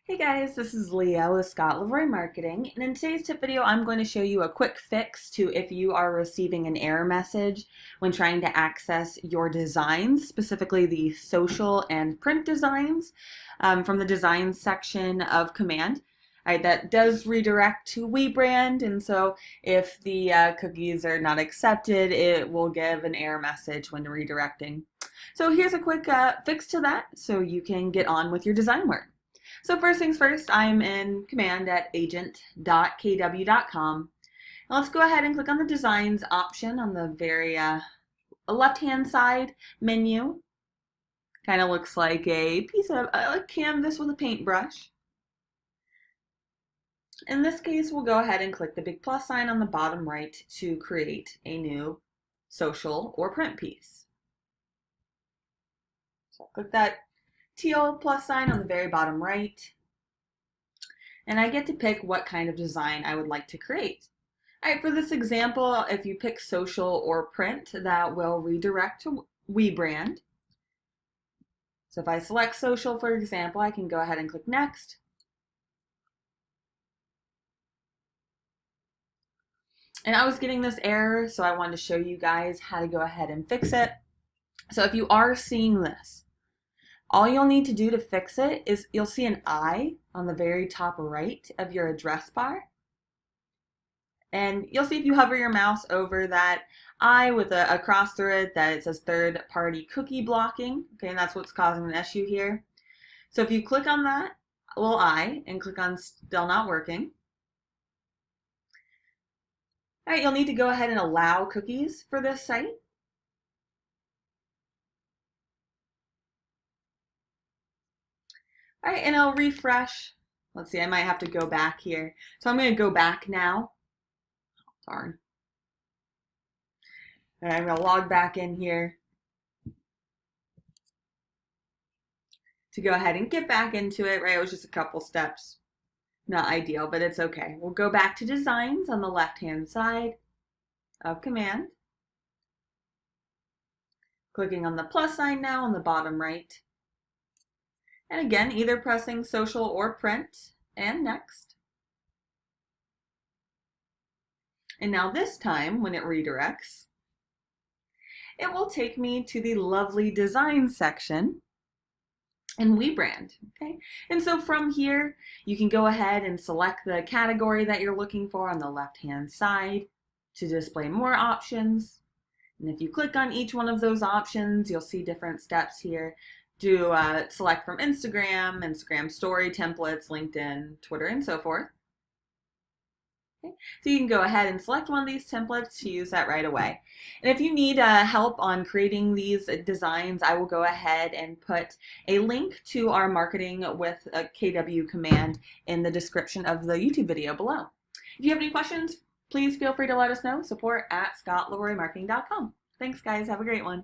Hey guys, this is Leah with Scott Leroy Marketing, and in today's tip video I'm going to show you a quick fix to if you are receiving an error message when trying to access your designs, specifically the social and print designs from the designs section of Command. All right, that does redirect to WeBrand, and so if the cookies are not accepted, it will give an error message when redirecting. So here's a quick fix to that so you can get on with your design work. So first things first, I'm in Command at agent.kw.com. Let's go ahead and click on the Designs option on the very left-hand side menu. Kind of looks like a piece of a canvas with a paintbrush. In this case, we'll go ahead and click the big plus sign on the bottom right to create a new social or print piece. So click that teal plus sign on the very bottom right, and I get to pick what kind of design I would like to create. All right, for this example, if you pick social or print, that will redirect to WeBrand. So if I select social, for example, I can go ahead and click next. And I was getting this error, so I wanted to show you guys how to go ahead and fix it. So if you are seeing this, all you'll need to do to fix it is you'll see an I on the very top right of your address bar. And you'll see if you hover your mouse over that I with a cross through it that it says third-party cookie blocking. Okay, and that's what's causing an issue here. So if you click on that little I and click on still not working, all right, you'll need to go ahead and allow cookies for this site. All right, and I'll refresh. Let's see, I might have to go back here. So I'm going to go back now. Darn. And I'm going to log back in here to go ahead and get back into it, right? It was just a couple steps. Not ideal, but it's okay. We'll go back to Designs on the left-hand side of Command. Clicking on the plus sign now on the bottom right. And again, either pressing social or print, and next. And now this time, when it redirects, it will take me to the lovely design section in WeBrand. Okay, and so from here, you can go ahead and select the category that you're looking for on the left-hand side to display more options. And if you click on each one of those options, you'll see different steps here. Do select from Instagram, Instagram story templates, LinkedIn, Twitter, and so forth. Okay. So you can go ahead and select one of these templates to use that right away. And if you need help on creating these designs, I will go ahead and put a link to our marketing with a KW command in the description of the YouTube video below. If you have any questions, please feel free to let us know. Support@scottleroymarketing.com. Thanks guys, have a great one.